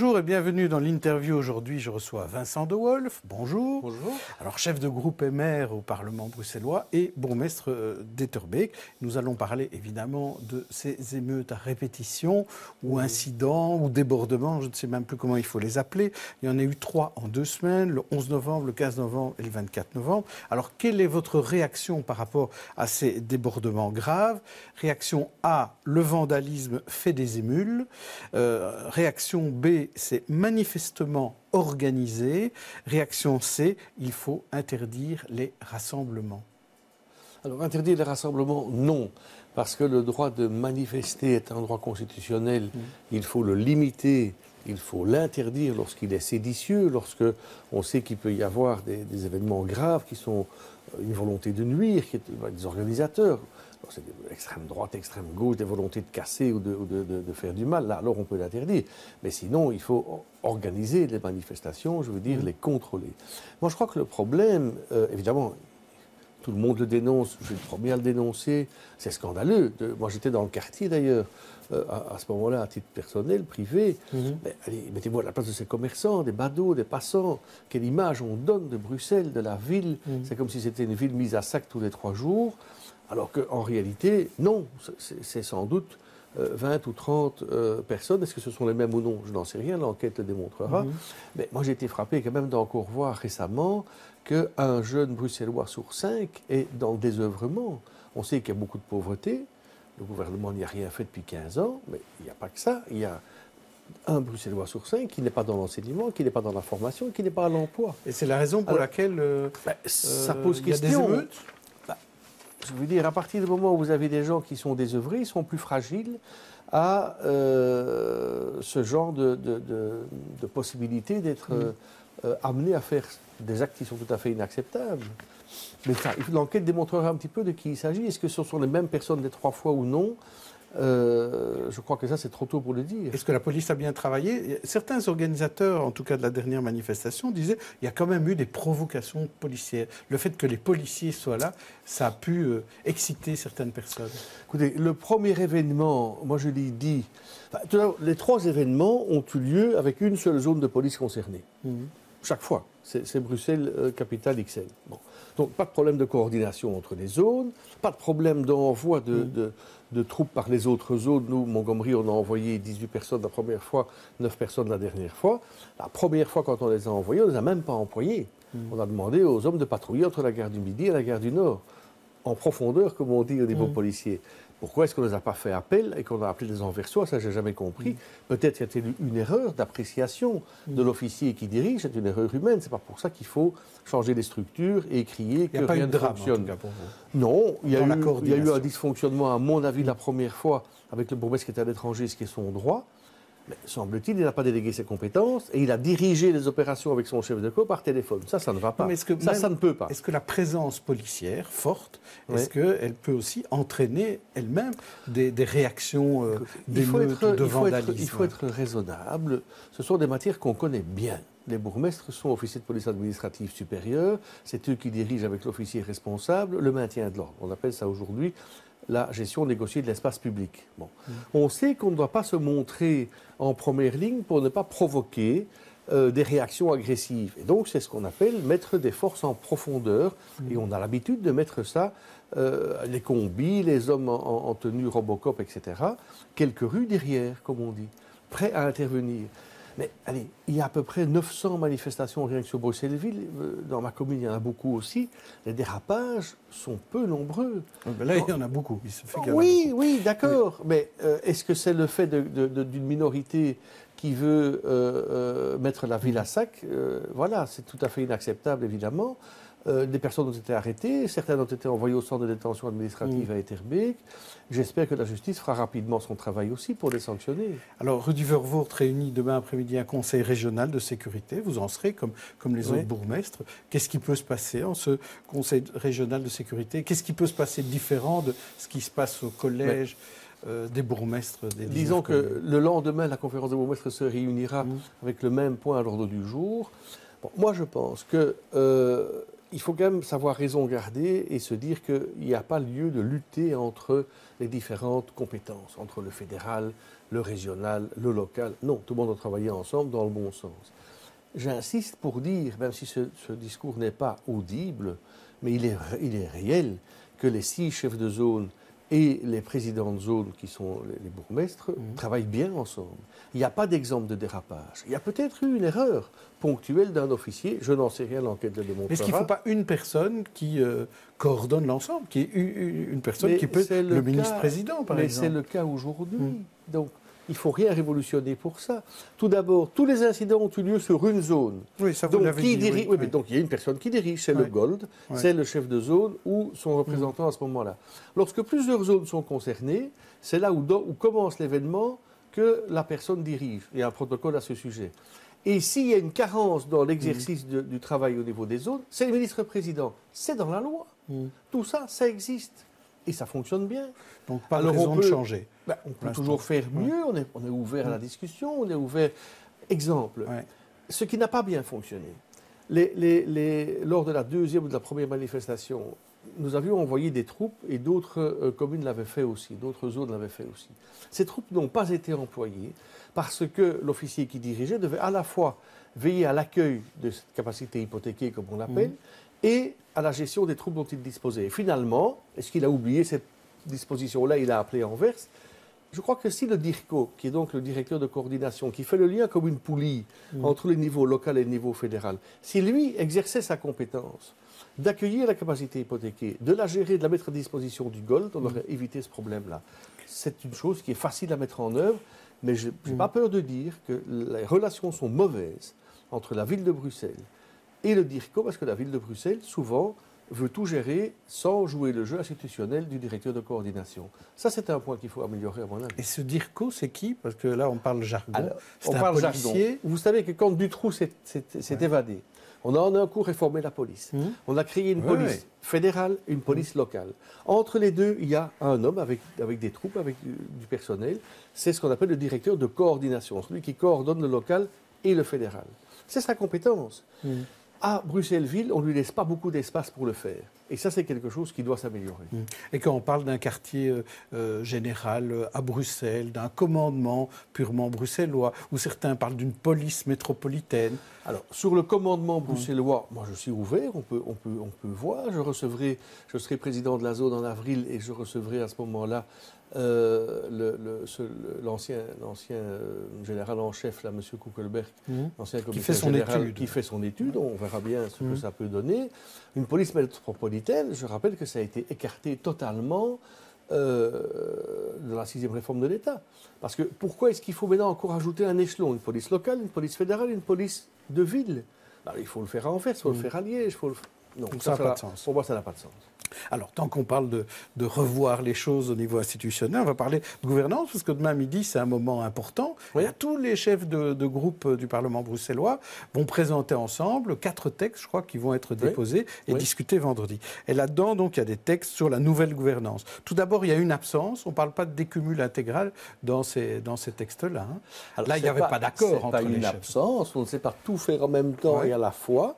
Bonjour et bienvenue dans l'interview. Aujourd'hui, je reçois Vincent De Wolf. Bonjour. Bonjour. Alors, chef de groupe et maire au Parlement bruxellois et bourgmestre d'Etterbeek. Nous allons parler évidemment de ces émeutes à répétition ou incidents ou débordements, je ne sais même plus comment il faut les appeler. Il y en a eu 3 en 2 semaines, le 11 novembre, le 15 novembre et le 24 novembre. Alors, quelle est votre réaction par rapport à ces débordements graves? Réaction A, le vandalisme fait des émules. Réaction B, c'est manifestement organisé. Réaction C, il faut interdire les rassemblements. Alors, interdire les rassemblements, non. Parce que le droit de manifester est un droit constitutionnel. Il faut le limiter, il faut l'interdire lorsqu'il est séditieux, lorsque on sait qu'il peut y avoir des événements graves qui sont une volonté de nuire, qui est des organisateurs. C'est extrême droite, extrême gauche, des volontés de casser ou de faire du mal. Là, alors on peut l'interdire. Mais sinon, il faut organiser les manifestations, je veux dire, les contrôler. Moi, je crois que le problème, évidemment, tout le monde le dénonce, je suis le premier à le dénoncer, c'est scandaleux. Moi, j'étais dans le quartier, d'ailleurs, à ce moment-là, à titre personnel, privé. Mais, allez, mettez-vous à la place de ces commerçants, des badauds, des passants. Quelle image on donne de Bruxelles, de la ville. C'est comme si c'était une ville mise à sac tous les 3 jours. Alors qu'en réalité, non, c'est sans doute 20 ou 30 personnes. Est-ce que ce sont les mêmes ou non? Je n'en sais rien, l'enquête le démontrera. Mais moi, j'ai été frappé quand même d'encore voir récemment qu'un jeune Bruxellois sur 5 est dans le désœuvrement. On sait qu'il y a beaucoup de pauvreté. Le gouvernement n'y a rien fait depuis 15 ans, mais il n'y a pas que ça. Il y a un Bruxellois sur 5 qui n'est pas dans l'enseignement, qui n'est pas dans la formation, qui n'est pas à l'emploi. Et c'est la raison pour laquelle ça pose question. Il y a des émeutes. Je veux dire, à partir du moment où vous avez des gens qui sont désœuvrés, ils sont plus fragiles à ce genre de possibilité d'être amenés à faire des actes qui sont tout à fait inacceptables. Mais ça, l'enquête démontrera un petit peu de qui il s'agit. Est-ce que ce sont les mêmes personnes les 3 fois ou non? Je crois que ça, c'est trop tôt pour le dire. Est-ce que la police a bien travaillé? Certains organisateurs, en tout cas de la dernière manifestation, disaient qu'il y a quand même eu des provocations policières. Le fait que les policiers soient là, ça a pu exciter certaines personnes. Écoutez, le premier événement, moi je l'ai dit, tout d'abord, les 3 événements ont eu lieu avec une seule zone de police concernée. Chaque fois. C'est Bruxelles, capitale XL. Bon. Donc, pas de problème de coordination entre les zones, pas de problème d'envoi de troupes par les autres zones. Nous, Montgomery, on a envoyé 18 personnes la première fois, 9 personnes la dernière fois. La première fois, quand on les a envoyés, on ne les a même pas employés. On a demandé aux hommes de patrouiller entre la gare du Midi et la gare du Nord, en profondeur, comme on dit au niveau policier. Pourquoi est-ce qu'on ne les a pas fait appel et qu'on a appelé des Anversois? Ça, je n'ai jamais compris. Peut-être y a-t-il une erreur d'appréciation de l'officier qui dirige. C'est une erreur humaine. Ce n'est pas pour ça qu'il faut changer les structures et crier que rien ne fonctionne. En tout cas, pour vous. Non, il y a eu un dysfonctionnement, à mon avis, la première fois, avec le bourgmestre qui était à l'étranger, ce qui est son droit. Mais semble-t-il, il n'a pas délégué ses compétences et il a dirigé les opérations avec son chef de corps par téléphone. Ça ne va pas. Ça ne peut pas. Est-ce que la présence policière forte, est-ce qu'elle peut aussi entraîner elle-même des réactions d'émeutes, de vandalisme? Il faut être raisonnable. Ce sont des matières qu'on connaît bien. Les bourgmestres sont officiers de police administrative supérieure. C'est eux qui dirigent avec l'officier responsable le maintien de l'ordre. On appelle ça aujourd'hui la gestion négociée de l'espace public. Bon. On sait qu'on ne doit pas se montrer en première ligne pour ne pas provoquer des réactions agressives. Et donc, c'est ce qu'on appelle mettre des forces en profondeur. Et on a l'habitude de mettre ça, les combis, les hommes en tenue Robocop, etc., quelques rues derrière, comme on dit, prêts à intervenir. Mais allez, il y a à peu près 900 manifestations rien que sur Bruxelles-Ville. Dans ma commune, il y en a beaucoup aussi. Les dérapages sont peu nombreux. Là, il y en a beaucoup. Il se fait oui, d'accord. Mais est-ce que c'est le fait d'une minorité qui veut mettre la ville à sac? Voilà, c'est tout à fait inacceptable, évidemment. Des personnes ont été arrêtées, certaines ont été envoyées au centre de détention administrative à Etterbeek. J'espère que la justice fera rapidement son travail aussi pour les sanctionner. Alors, Rudy Vervoort réunit demain après-midi un conseil régional de sécurité. Vous en serez comme les autres bourgmestres. Qu'est-ce qui peut se passer en ce conseil régional de sécurité? Qu'est-ce qui peut se passer de différent de ce qui se passe au collège des bourgmestres Disons que le lendemain, la conférence des bourgmestres se réunira avec le même point à l'ordre du jour. Bon, moi, je pense que il faut quand même savoir raison garder et se dire qu'il n'y a pas lieu de lutter entre les différentes compétences, entre le fédéral, le régional, le local. Non, tout le monde doit travailler ensemble dans le bon sens. J'insiste pour dire, même si ce discours n'est pas audible, mais il est réel, que les 6 chefs de zone et les présidents de zone, qui sont les bourgmestres, travaillent bien ensemble. Il n'y a pas d'exemple de dérapage. Il y a peut-être eu une erreur ponctuelle d'un officier, je n'en sais rien, l'enquête le démontrera. Est-ce qu'il ne faut pas une personne qui coordonne l'ensemble, qui est une personne qui peut être le ministre-président, par exemple? Mais c'est le cas aujourd'hui. Donc, il ne faut rien révolutionner pour ça. Tout d'abord, tous les incidents ont eu lieu sur une zone. Oui, ça vous l'avez dit. Oui, mais donc il y a une personne qui dirige, c'est le Gold, c'est le chef de zone ou son représentant à ce moment-là. Lorsque plusieurs zones sont concernées, c'est là où commence l'événement que la personne dirige. Il y a un protocole à ce sujet. Et s'il y a une carence dans l'exercice du travail au niveau des zones, c'est le ministre-président. C'est dans la loi. Tout ça, ça existe. Et ça fonctionne bien. Donc pas de raison de changer. On peut toujours faire mieux, on est ouvert à la discussion, on est ouvert. Exemple, ce qui n'a pas bien fonctionné. Lors de la deuxième ou de la première manifestation, nous avions envoyé des troupes et d'autres communes l'avaient fait aussi, d'autres zones l'avaient fait aussi. Ces troupes n'ont pas été employées parce que l'officier qui dirigeait devait à la fois veiller à l'accueil de cette capacité hypothéquée, comme on l'appelle, et à la gestion des troupes dont il disposait. Et finalement, est-ce qu'il a oublié cette disposition-là? Il a appelé Anvers. Je crois que si le DIRCO, qui est donc le directeur de coordination, qui fait le lien comme une poulie entre le niveau local et le niveau fédéral, si lui exerçait sa compétence d'accueillir la capacité hypothéquée, de la gérer, de la mettre à disposition du Gold, on aurait évité ce problème-là. C'est une chose qui est facile à mettre en œuvre, mais je n'ai pas peur de dire que les relations sont mauvaises entre la ville de Bruxelles et le DIRCO, parce que la ville de Bruxelles, souvent, veut tout gérer sans jouer le jeu institutionnel du directeur de coordination. Ça, c'est un point qu'il faut améliorer, à mon avis. Et ce DIRCO, c'est qui? Parce que là, on parle jargon. Alors, on parle jargon. Vous savez que quand Dutroux s'est évadé, on a en un coup réformé la police. On a créé une police fédérale, une police locale. Entre les deux, il y a un homme avec des troupes, avec du personnel. C'est ce qu'on appelle le directeur de coordination, celui qui coordonne le local et le fédéral. C'est sa compétence. À Bruxelles-Ville, on ne lui laisse pas beaucoup d'espace pour le faire. Et ça, c'est quelque chose qui doit s'améliorer. Et quand on parle d'un quartier général à Bruxelles, d'un commandement purement bruxellois, où certains parlent d'une police métropolitaine. Alors, sur le commandement bruxellois, moi, je suis ouvert, on peut voir. Je serai président de la zone en avril et je recevrai à ce moment-là l'ancien général en chef, là, M. Kuckelberg, l'ancien commissaire général, qui fait son étude. On verra bien ce que ça peut donner. Une police métropolitaine, je rappelle que ça a été écarté totalement de la 6e réforme de l'État. Parce que pourquoi est-ce qu'il faut maintenant encore ajouter un échelon? Une police locale, une police fédérale, une police de ville? Alors, il faut le faire à Anvers, il faut le faire à Liège. Non, ça n'a pas de sens. Pour moi, ça n'a pas de sens. Alors, tant qu'on parle de revoir les choses au niveau institutionnel, on va parler de gouvernance, parce que demain midi, c'est un moment important. Oui. Tous les chefs de groupe du Parlement bruxellois vont présenter ensemble 4 textes, je crois, qui vont être déposés et discutés vendredi. Et là-dedans, donc, il y a des textes sur la nouvelle gouvernance. Tout d'abord, il y a une absence. On ne parle pas de décumul intégral dans ces textes-là. Alors, là, il n'y avait pas d'accord entre les chefs. Ce n'est pas une absence. On ne sait pas tout faire en même temps et à la fois.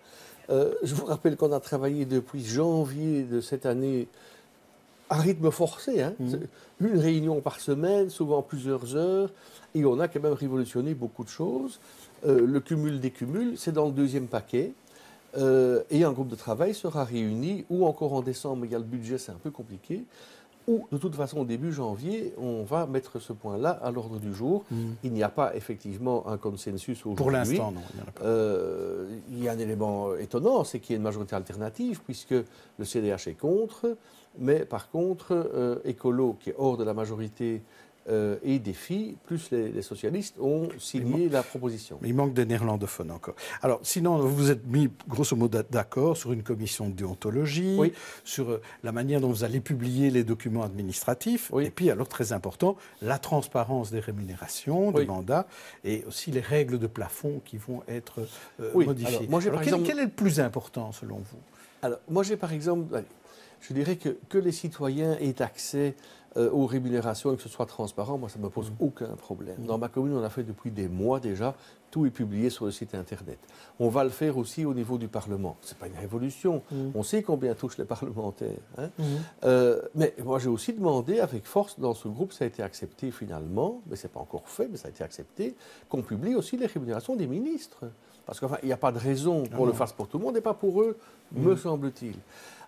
Je vous rappelle qu'on a travaillé depuis janvier de cette année à rythme forcé, une réunion par semaine, souvent plusieurs heures, et on a quand même révolutionné beaucoup de choses. Le cumul-décumul, c'est dans le 2e paquet, et un groupe de travail sera réuni, ou encore en décembre, il y a le budget, c'est un peu compliqué, ou de toute façon, début janvier, on va mettre ce point-là à l'ordre du jour. Il n'y a pas effectivement un consensus aujourd'hui. Pour l'instant, non. Il n'y en a pas. Il y a un élément étonnant, c'est qu'il y a une majorité alternative, puisque le CDH est contre, mais par contre, Écolo, qui est hors de la majorité, et Défi, plus les socialistes, ont signé la proposition. Mais il manque des néerlandophones encore. Alors, sinon, vous vous êtes mis, grosso modo, d'accord sur une commission de déontologie, sur la manière dont vous allez publier les documents administratifs, et puis, alors, très important, la transparence des rémunérations, des mandats, et aussi les règles de plafond qui vont être modifiées. Alors, moi, quel est le plus important, selon vous? Alors, moi, j'ai par exemple... je dirais que les citoyens aient accès aux rémunérations et que ce soit transparent, moi, ça ne me pose aucun problème. Dans ma commune, on a fait depuis des mois déjà, tout est publié sur le site Internet. On va le faire aussi au niveau du Parlement. Ce n'est pas une révolution. On sait combien touchent les parlementaires. Hein. Mais moi, j'ai aussi demandé avec force dans ce groupe, ça a été accepté finalement, mais ce n'est pas encore fait, mais ça a été accepté, qu'on publie aussi les rémunérations des ministres. Parce qu'il n'y a pas de raison qu'on le fasse pour tout le monde et pas pour eux, me semble-t-il.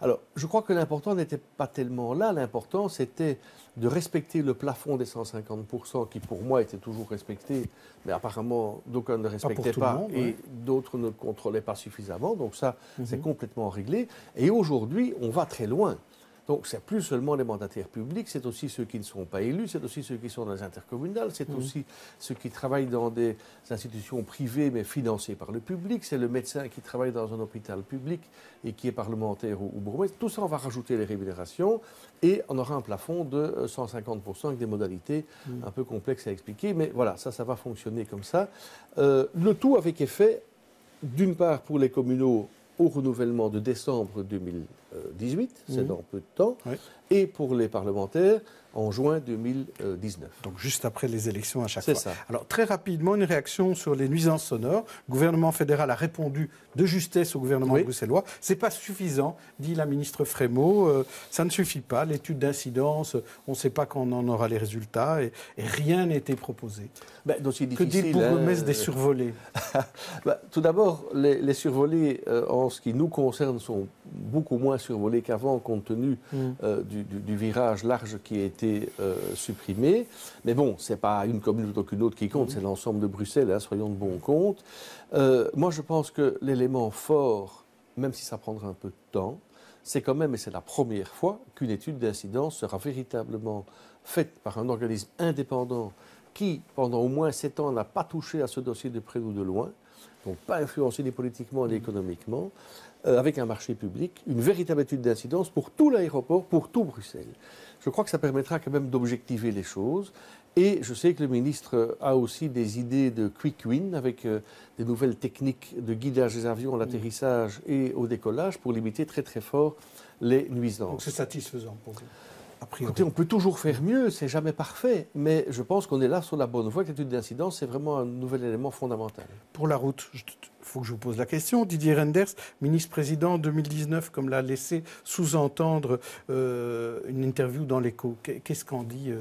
Alors, je crois que l'important n'était pas tellement là. L'important, c'était de respecter le plafond des 150%, qui pour moi était toujours respecté, mais apparemment d'aucuns ne le respectaient pas et d'autres ne le contrôlaient pas suffisamment. Donc ça, c'est complètement réglé. Et aujourd'hui, on va très loin. Donc, ce n'est plus seulement les mandataires publics, c'est aussi ceux qui ne sont pas élus, c'est aussi ceux qui sont dans les intercommunales, c'est aussi ceux qui travaillent dans des institutions privées mais financées par le public, c'est le médecin qui travaille dans un hôpital public et qui est parlementaire ou bourgmestre. Tout ça, on va rajouter les rémunérations et on aura un plafond de 150% avec des modalités un peu complexes à expliquer. Mais voilà, ça va fonctionner comme ça. Le tout avec effet, d'une part pour les communaux, au renouvellement de décembre 2018, c'est dans peu de temps, et pour les parlementaires en juin 2019. Donc juste après les élections à chaque fois. C'est ça. Alors très rapidement, une réaction sur les nuisances sonores. Le gouvernement fédéral a répondu de justesse au gouvernement bruxellois. Ce n'est pas suffisant, dit la ministre Frémaux. Ça ne suffit pas. L'étude d'incidence, on ne sait pas quand on en aura les résultats et rien n'a été proposé. Que dit le bourgmestre des survolés? Tout d'abord, les survolés, en ce qui nous concerne, sont beaucoup moins survolés qu'avant, compte tenu du virage large qui a été supprimé. Mais bon, ce n'est pas une commune plutôt qu'une autre qui compte, c'est l'ensemble de Bruxelles, hein, soyons de bon compte. Moi, je pense que l'élément fort, même si ça prendra un peu de temps, c'est quand même, et c'est la première fois, qu'une étude d'incidence sera véritablement faite par un organisme indépendant qui, pendant au moins 7 ans, n'a pas touché à ce dossier de près ou de loin, donc pas influencé ni politiquement ni économiquement, avec un marché public, une véritable étude d'incidence pour tout l'aéroport, pour tout Bruxelles. Je crois que ça permettra quand même d'objectiver les choses. Et je sais que le ministre a aussi des idées de quick win avec des nouvelles techniques de guidage des avions à l'atterrissage et au décollage pour limiter très très fort les nuisances. Donc c'est satisfaisant pour vous? Écoutez, on peut toujours faire mieux, c'est jamais parfait, mais je pense qu'on est là sur la bonne voie. L'étude d'incidence, c'est vraiment un nouvel élément fondamental. Pour la route, il faut que je vous pose la question. Didier Reynders, ministre-président en 2019, comme l'a laissé sous-entendre une interview dans l'Écho. Qu'est-ce qu'en dit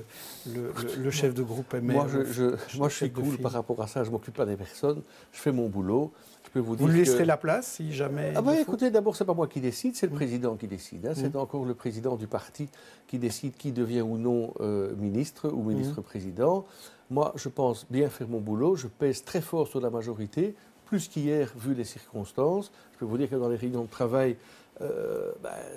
le chef de groupe MR? Moi, je suis cool par rapport à ça. Je ne m'occupe pas des personnes. Je fais mon boulot. Vous lui laisserez la place si jamais... Écoutez, d'abord, ce n'est pas moi qui décide, c'est le président qui décide. Hein. C'est encore le président du parti qui décide qui devient ou non ministre ou ministre-président. Moi, je pense bien faire mon boulot. Je pèse très fort sur la majorité, plus qu'hier, vu les circonstances. Je peux vous dire que dans les réunions de travail,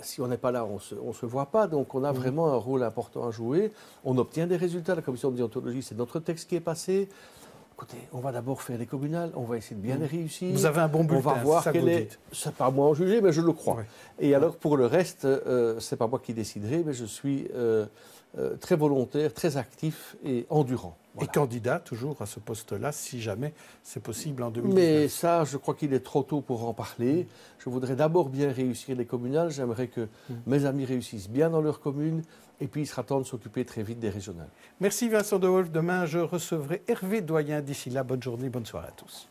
si on n'est pas là, on se voit pas. Donc, on a vraiment un rôle important à jouer. On obtient des résultats. La commission de déontologie, c'est notre texte qui est passé. Écoutez, on va d'abord faire les communales, on va essayer de bien les réussir. Vous avez un bon bulletin, on va voir quel est. C'est pas moi à en juger, mais je le crois. Et alors pour le reste, c'est pas moi qui déciderai, mais je suis très volontaire, très actif et endurant. Voilà. Et candidat toujours à ce poste-là, si jamais c'est possible en 2019. Mais ça, je crois qu'il est trop tôt pour en parler. Je voudrais d'abord bien réussir les communales. J'aimerais que mes amis réussissent bien dans leur commune. Et puis, il sera temps de s'occuper très vite des régionales. Merci Vincent De Wolf. Demain, je recevrai Hervé Doyen. D'ici là, bonne journée, bonne soirée à tous.